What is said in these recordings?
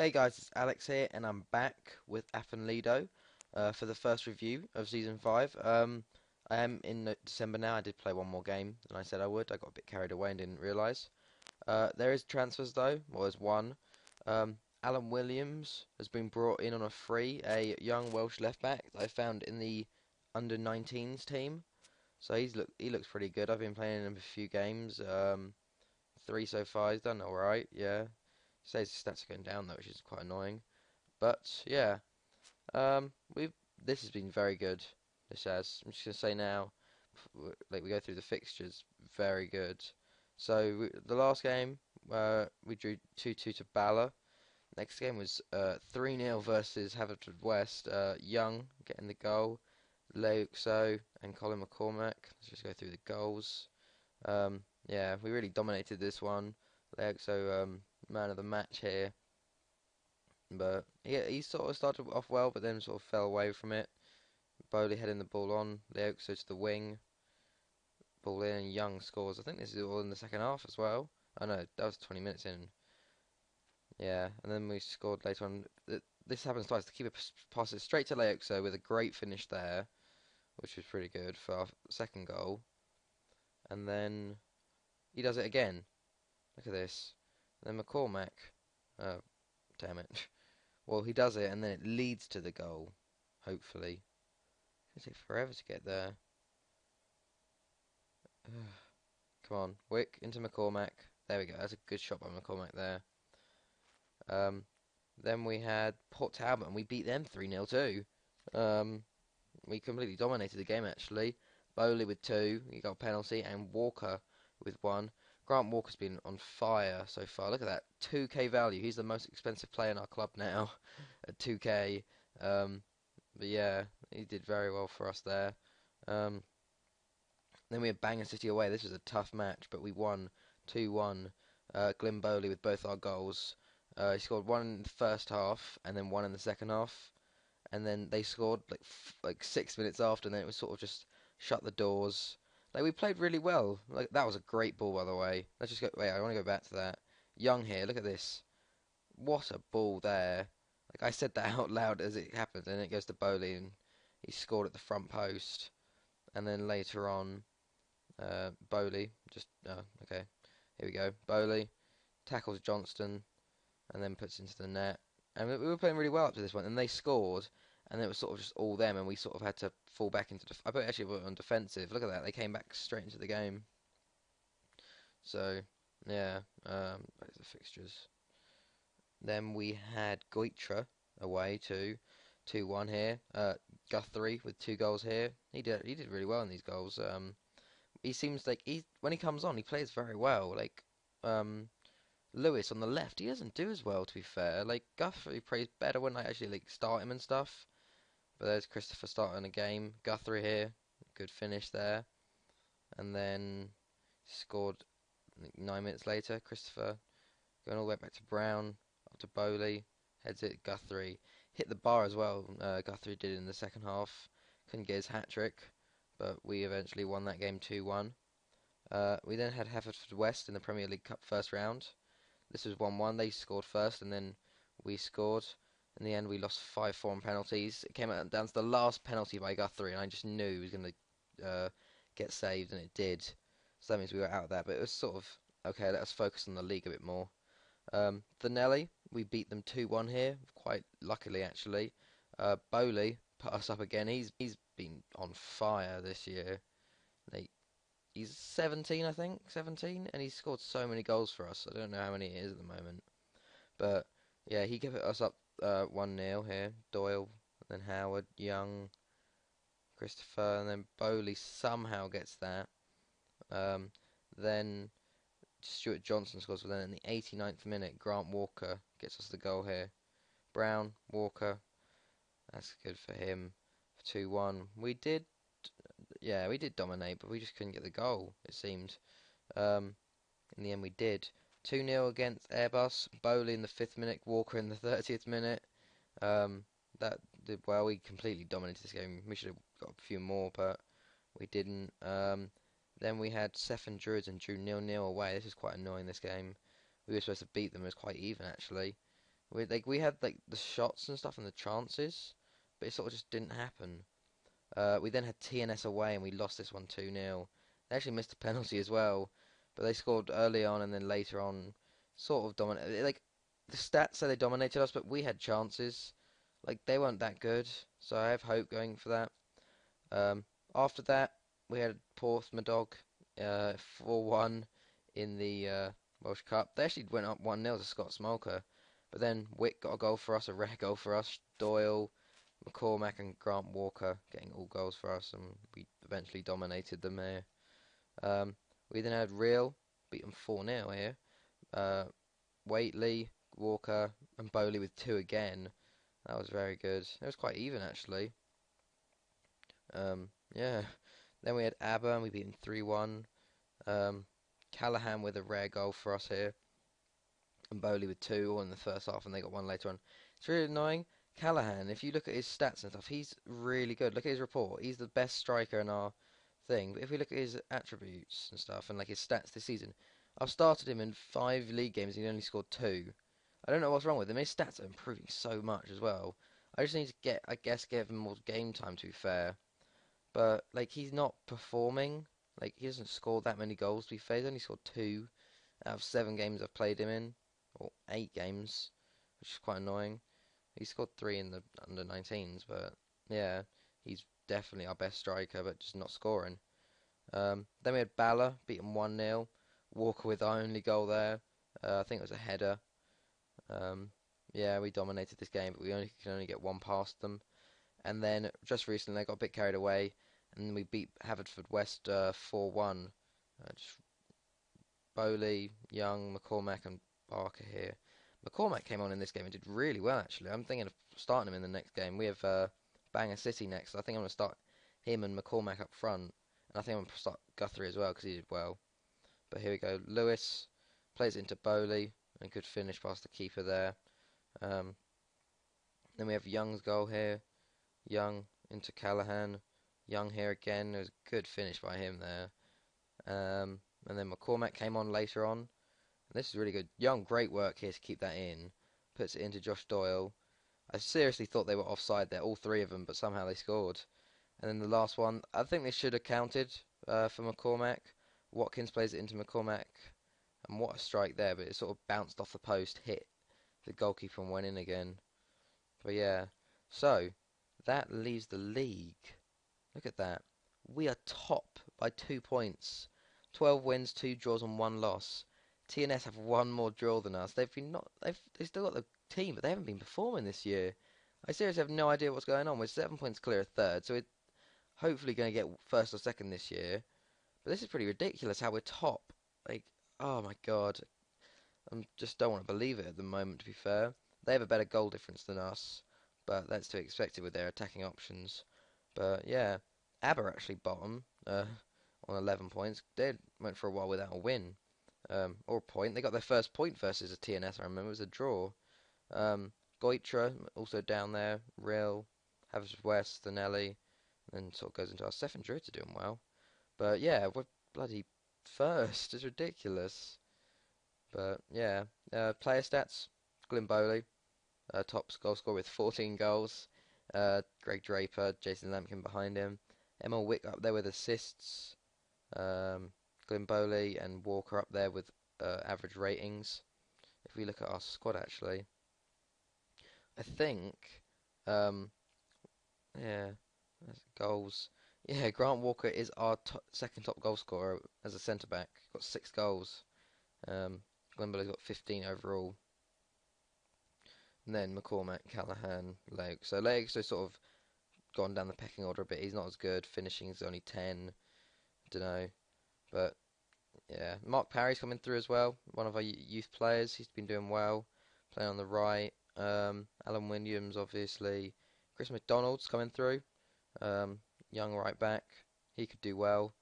Hey guys, it's Alex here, and I'm back with Afan Lido for the first review of Season 5. I am in December now. I did play one more game than I said I would. I got a bit carried away and didn't realise. There is transfers though. Well, there's one. Alan Williams has been brought in on a free, a young Welsh left back that I found in the under 19s team. So he looks pretty good. I've been playing him a few games. Three so far. He's done all right. Yeah. Says his stats are going down though, which is quite annoying. But yeah, we've this has been very good. This has. I'm just gonna say now, like we go through the fixtures, very good. So the last game, we drew 2-2 to Bala. Next game was 3-0 versus Haverfordwest. Young getting the goal, Leuxo and Colin McCormack. Let's just go through the goals. Yeah, we really dominated this one. Leuxo, man of the match here. But yeah, he sort of started off well, but then sort of fell away from it. Bowley heading the ball on, Leoxo to the wing, ball in, and Young scores. I think this is all in the second half as well. Oh no, that was 20 minutes in. Yeah, and then we scored later on. This happens twice. The keeper passes straight to Leoxo with a great finish there, which was pretty good for our second goal. And then he does it again. Look at this. And then McCormack. Oh, damn it. Well, he does it, and then it leads to the goal. Hopefully. It's gonna take forever to get there. Come on, Wick into McCormack. There we go. That's a good shot by McCormack there. Um, then we had Port Talbot, and we beat them 3-0 too. We completely dominated the game actually. Bowley with two, he got a penalty, and Walker with one. Grant Walker's been on fire so far. Look at that, 2k value. He's the most expensive player in our club now at 2k. But yeah, he did very well for us there. Um, then we had Bangor City away. This was a tough match, but we won 2-1. Glyn Bowley with both our goals. He scored one in the first half and then one in the second half. And then they scored like 6 minutes after, and then it was sort of just shut the doors. Like we played really well. Like that was a great ball, by the way. Let's just go. Wait, I want to go back to that. Young here. Look at this. What a ball there. Like I said that out loud as it happened, and it goes to Bowley, and he scored at the front post. And then later on, Bowley just okay. Here we go. Bowley tackles Johnston and then puts into the net. And we were playing really well up to this point, and they scored, and it was sort of just all them, and we sort of had to fall back into. I put actually put on defensive. Look at that. They came back straight into the game. So yeah, back to the fixtures. Then we had Goitra away to 2-1 here. Guthrie with two goals here. He did really well in these goals. He seems like when he comes on, he plays very well. Like Lewis on the left, he doesn't do as well, to be fair. Like Guthrie plays better when I actually like start him and stuff. But there's Christopher starting a game. Guthrie here, good finish there, and then scored 9 minutes later. Christopher going all the way back to Brown, up to Bowley, heads it. Guthrie hit the bar as well. Guthrie did in the second half. Couldn't get his hat trick, but we eventually won that game 2-1. We then had Haverfordwest in the Premier League Cup first round. This was 1-1. They scored first, and then we scored. In the end, we lost 5-4 on penalties. It came out down to the last penalty by Guthrie, and I just knew he was going to get saved, and it did. So that means we were out of that. But it was sort of okay. Let us focus on the league a bit more. The Nelly, we beat them 2-1 here, quite luckily actually. Bowley put us up again. He's been on fire this year. Like, he's 17, I think, 17, and he's scored so many goals for us. I don't know how many it is at the moment, but yeah, he gave us up 1-0 here. Doyle, and then Howard, Young, Christopher, and then Bowley somehow gets that. Then Stuart Johnson scores, but then in the 89th minute, Grant Walker gets us the goal here. Brown, Walker, that's good for him. For 2-1. Yeah, we did dominate, but we just couldn't get the goal, it seemed. In the end, we did. 2-0 against Airbus. Bowley in the 5th minute, Walker in the 30th minute. That did well. We completely dominated this game. We should have got a few more, but we didn't. Then we had Sefton Druids and drew 0-0 away. This is quite annoying, this game. We were supposed to beat them. It was quite even, actually. We had like the shots and stuff and the chances, but it sort of just didn't happen. We then had TNS away and we lost this one 2-0. They actually missed a penalty as well, but they scored early on and then later on sort of dominated. Like the stats say they dominated us, but we had chances. Like they weren't that good, so I have hope going for that. Um, After that, we had Portsmouth 4-1 in the Welsh Cup. They actually went up 1-0 to Scott Smolker, but then Wick got a goal for us, a rare goal for us. Doyle, McCormack, and Grant Walker getting all goals for us, and we eventually dominated them here. Um, we then had Real beat them 4-0 here. Uh, Waitley, Walker, and Bowley with two again. That was very good. It was quite even actually. Yeah. Then we had ABBA and we beat them 3-1. Um, Callahan with a rare goal for us here. And Bowley with two all in the first half and they got one later on. It's really annoying. Callahan, if you look at his stats and stuff, he's really good. Look at his report. He's the best striker in our thing. But if we look at his attributes and stuff and like his stats this season, I've started him in 5 league games and he only scored two. I don't know what's wrong with him. His stats are improving so much as well. I just need to give him more game time to be fair. But like he's not performing. Like he hasn't scored that many goals to be fair. He's only scored two out of 7 games I've played him in, or 8 games, which is quite annoying. He scored three in the under 19s, but yeah, he's definitely our best striker, but just not scoring. Then we had Bala beat him 1-0. Walker with our only goal there. I think it was a header. Um, yeah, we dominated this game, but we only can only get one past them. And then just recently, I got a bit carried away, and we beat Haverford West 4-1. Just Bowley, Young, McCormack, and Barker here. McCormack came on in this game and did really well, actually. I'm thinking of starting him in the next game. We have Bangor City next. So I think I'm going to start him and McCormack up front. And I think I'm going to start Guthrie as well because he did well. But here we go. Lewis plays it into Bowley and good finish past the keeper there. Um, then we have Young's goal here. Young into Callahan. Young here again. It was a good finish by him there. And then McCormack came on later on. And this is really good. Young, great work here to keep that in. Puts it into Josh Doyle. I seriously thought they were offside there, all three of them, but somehow they scored. And then the last one, I think they should have counted for McCormack. Watkins plays it into McCormack. And what a strike there, but it sort of bounced off the post, hit the goalkeeper and went in again. But yeah, so that leaves the league. Look at that. We are top by 2 points. 12 wins, 2 draws and 1 loss. TNS have one more draw than us. They've still got the team, but they haven't been performing this year. I seriously have no idea what's going on. We're 7 points clear of third, so we're hopefully going to get first or second this year. But this is pretty ridiculous how we're top. Like, oh my god. I just don't want to believe it at the moment, to be fair. They have a better goal difference than us, but that's to be expected with their attacking options. But yeah, Aber actually bottom on 11 points. They went for a while without a win or a point. They got their first point versus a TNS, I remember. It was a draw. Goitra also down there. Real, Haverford West, Stanelli, and sort of goes into our second Druids are doing well. But yeah, we're bloody first. It's ridiculous. But yeah, player stats: Glyn Bowley, top goal scorer with 14 goals. Greg Draper, Jason Lampkin behind him. Emma Wick up there with assists. Glyn Bowley and Walker up there with average ratings. If we look at our squad, actually, I think, um, yeah, goals. Yeah, Grant Walker is our second top goal scorer as a centre back. Got 6 goals. Glyn Bowley's got 15 overall. And then McCormack, Callahan, Lake. So Lake's just sort of gone down the pecking order a bit. He's not as good. Finishing is only 10. Don't know. But yeah, Mark Parry's coming through as well. One of our youth players. He's been doing well. Playing on the right. Alan Williams, obviously. Chris McDonald's coming through. Young right back. He could do well.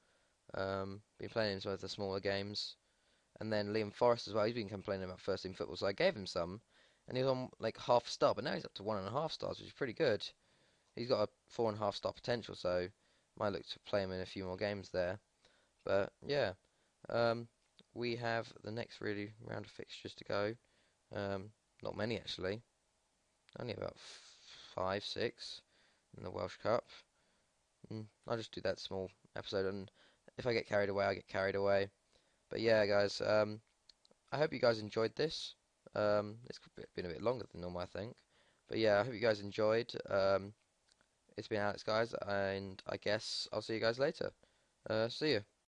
Been playing in some of the smaller games. And then Liam Forrest as well. He's been complaining about first team football, so I gave him some. And he was on like half a star, but now he's up to 1.5 stars, which is pretty good. He's got a 4.5 star potential, so might look to play him in a few more games there. But yeah, we have the next really round of fixtures to go. Not many actually. Only about five, six in the Welsh Cup. I'll just do that small episode, and if I get carried away, I get carried away. But yeah, guys, I hope you guys enjoyed this. It's been a bit longer than normal, I think. But yeah, I hope you guys enjoyed. It's been Alex, guys, and I guess I'll see you guys later. See you.